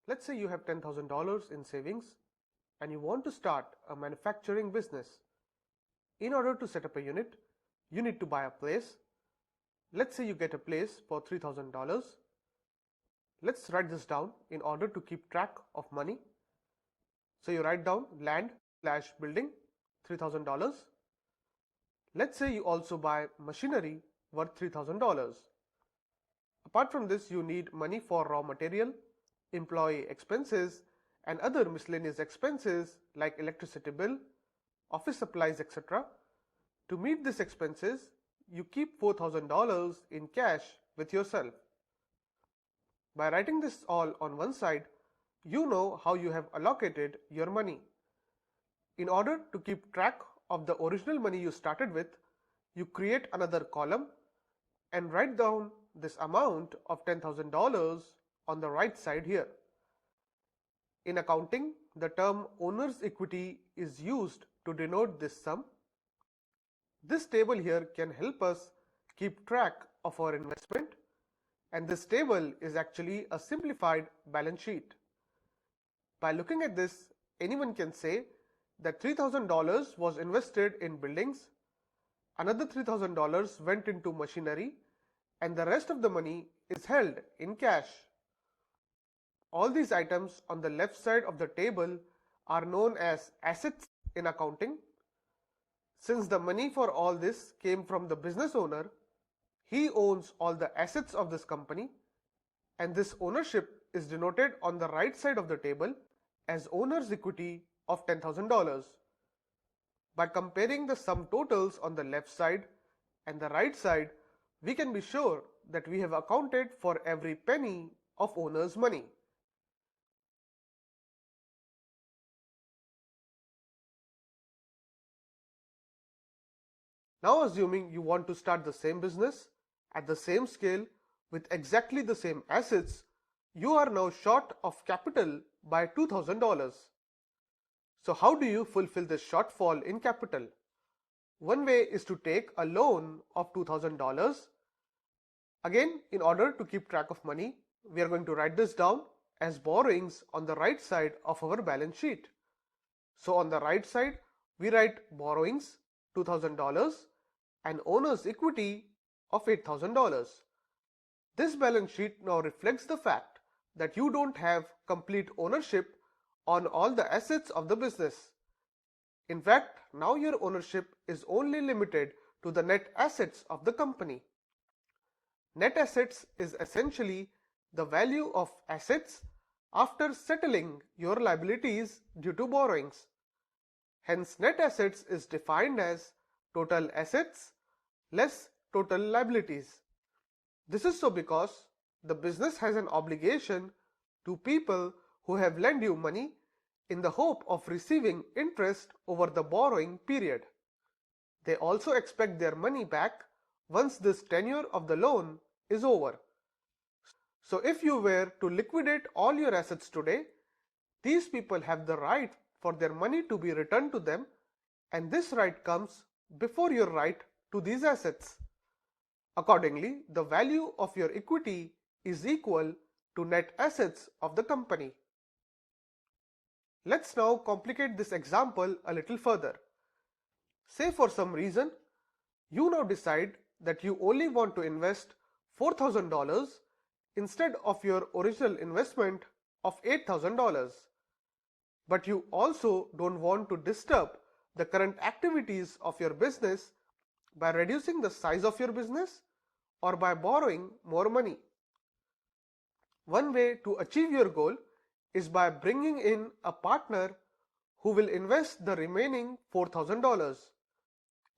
Let's say you have $10,000 in savings and you want to start a manufacturing business. In order to set up a unit, you need to buy a place. Let's say you get a place for $3,000. Let's write this down in order to keep track of money. So you write down land/building, $3,000. Let's say you also buy machinery worth $3,000. Apart from this, you need money for raw material, employee expenses, and other miscellaneous expenses like electricity bill, office supplies, etc. To meet these expenses, you keep $4,000 in cash with yourself. By writing this all on one side, you know how you have allocated your money. In order to keep track of the original money you started with, you create another column and write down this amount of $10,000 on the right side here. In accounting, the term owner's equity is used to denote this sum. This table here can help us keep track of our investment, and this table is actually a simplified balance sheet. By looking at this, anyone can say that $3,000 was invested in buildings, another $3,000 went into machinery, and the rest of the money is held in cash. All these items on the left side of the table are known as assets in accounting. Since the money for all this came from the business owner, he owns all the assets of this company, and this ownership is denoted on the right side of the table as owner's equity of $10,000. By comparing the sum totals on the left side and the right side, we can be sure that we have accounted for every penny of owner's money. Now assuming you want to start the same business at the same scale with exactly the same assets, you are now short of capital by $2,000. So how do you fulfill this shortfall in capital? One way is to take a loan of $2,000. Again, in order to keep track of money, we are going to write this down as borrowings on the right side of our balance sheet. So on the right side, we write borrowings $2,000 and owner's equity of $8,000. This balance sheet now reflects the fact that you don't have complete ownership on all the assets of the business. In fact, now your ownership is only limited to the net assets of the company. Net assets is essentially the value of assets after settling your liabilities due to borrowings. Hence, net assets is defined as total assets less total liabilities. This is so because the business has an obligation to people who have lent you money in the hope of receiving interest over the borrowing period. They also expect their money back once this tenure of the loan is over. So if you were to liquidate all your assets today, these people have the right for their money to be returned to them, and this right comes before your right to these assets. Accordingly, the value of your equity is equal to net assets of the company. Let's now complicate this example a little further. Say for some reason, you now decide that you only want to invest $4,000 instead of your original investment of $8,000. But you also don't want to disturb the current activities of your business by reducing the size of your business or by borrowing more money. One way to achieve your goal is by bringing in a partner who will invest the remaining $4,000.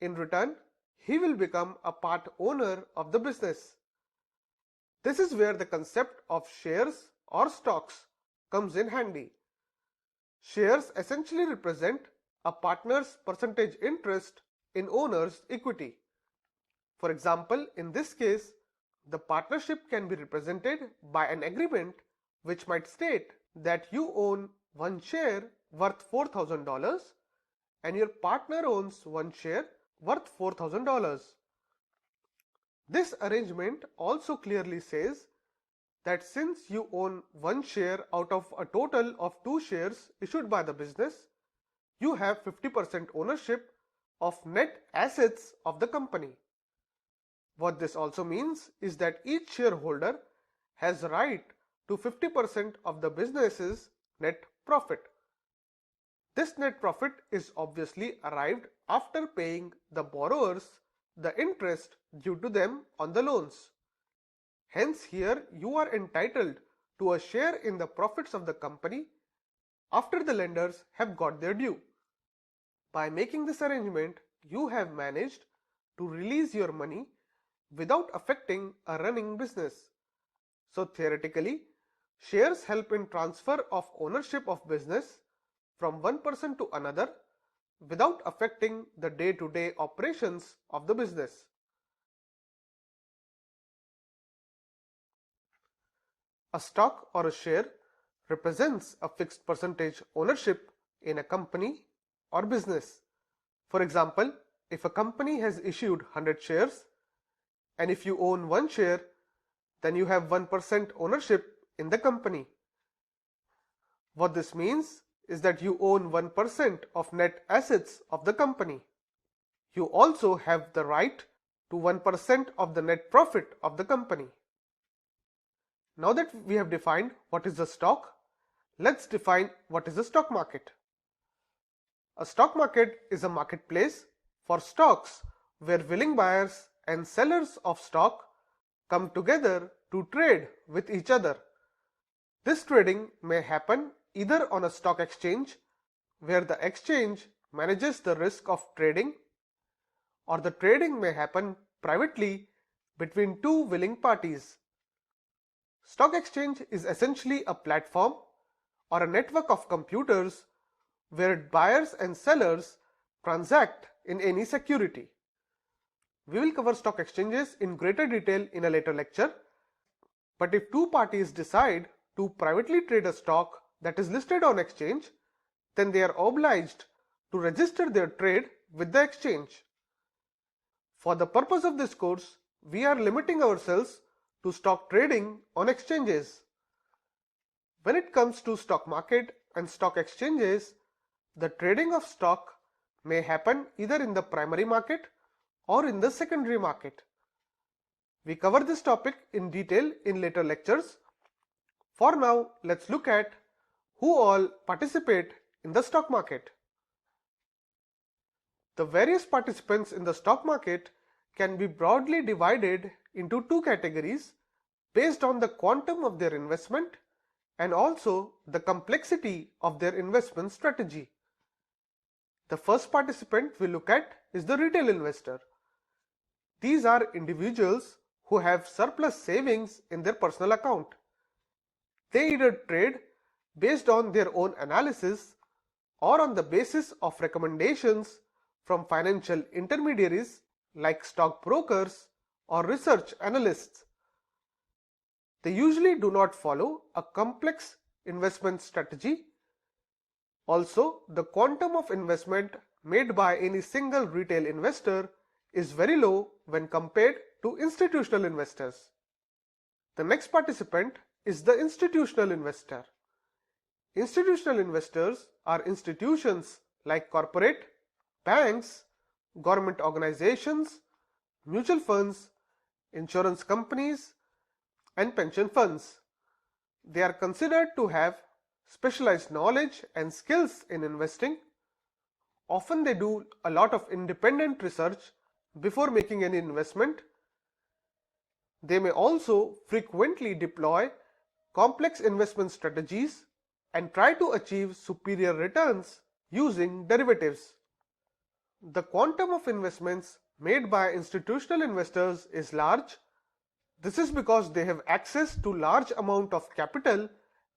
In return, he will become a part owner of the business. This is where the concept of shares or stocks comes in handy. Shares essentially represent a partner's percentage interest in owner's equity. For example, in this case, the partnership can be represented by an agreement which might state that you own one share worth $4,000 and your partner owns one share worth $4,000. This arrangement also clearly says that since you own one share out of a total of 2 shares issued by the business, you have 50% ownership of net assets of the company. What this also means is that each shareholder has right to 50% of the business's net profit. This net profit is obviously arrived after paying the borrowers the interest due to them on the loans. Hence, here you are entitled to a share in the profits of the company after the lenders have got their due. By making this arrangement, you have managed to release your money without affecting a running business. So theoretically, shares help in transfer of ownership of business from one person to another without affecting the day-to-day operations of the business. A stock or a share represents a fixed percentage ownership in a company or business. For example, if a company has issued 100 shares, and if you own one share, then you have 1% ownership in the company. What this means is that you own 1% of net assets of the company. You also have the right to 1% of the net profit of the company. Now that we have defined what is a stock, let's define what is a stock market. A stock market is a marketplace for stocks where willing buyers and sellers of stock come together to trade with each other. This trading may happen either on a stock exchange, where the exchange manages the risk of trading, or the trading may happen privately between two willing parties. Stock exchange is essentially a platform or a network of computers where buyers and sellers transact in any security. We will cover stock exchanges in greater detail in a later lecture, but if two parties decide to privately trade a stock that is listed on exchange, then they are obliged to register their trade with the exchange. For the purpose of this course, we are limiting ourselves to stock trading on exchanges. When it comes to stock market and stock exchanges, the trading of stock may happen either in the primary market or in the secondary market. We cover this topic in detail in later lectures. For now, let's look at who all participate in the stock market. The various participants in the stock market can be broadly divided into two categories based on the quantum of their investment and also the complexity of their investment strategy. The first participant we look at is the retail investor. These are individuals who have surplus savings in their personal account. They either trade based on their own analysis or on the basis of recommendations from financial intermediaries like stockbrokers or research analysts. They usually do not follow a complex investment strategy. Also, the quantum of investment made by any single retail investor is very low when compared to institutional investors. The next participant is the institutional investor. Institutional investors are institutions like corporate, banks, government organizations, mutual funds, insurance companies, and pension funds. They are considered to have specialized knowledge and skills in investing. Often they do a lot of independent research before making any investment. They may also frequently deploy complex investment strategies and try to achieve superior returns using derivatives. The quantum of investments made by institutional investors is large. This is because they have access to large amount of capital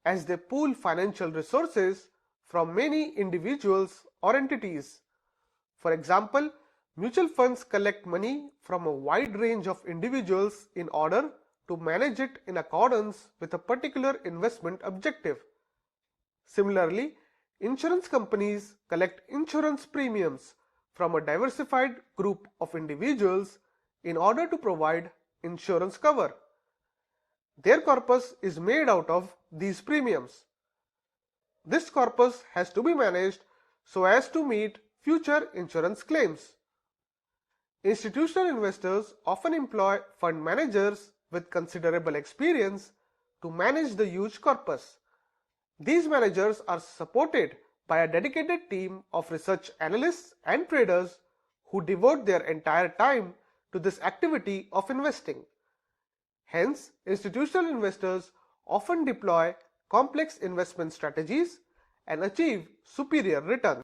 as they pool financial resources from many individuals or entities. For example, mutual funds collect money from a wide range of individuals in order to manage it in accordance with a particular investment objective. Similarly, insurance companies collect insurance premiums from a diversified group of individuals in order to provide insurance cover. Their corpus is made out of these premiums. This corpus has to be managed so as to meet future insurance claims. Institutional investors often employ fund managers with considerable experience to manage the huge corpus. These managers are supported by a dedicated team of research analysts and traders who devote their entire time to this activity of investing. Hence, institutional investors often deploy complex investment strategies and achieve superior returns.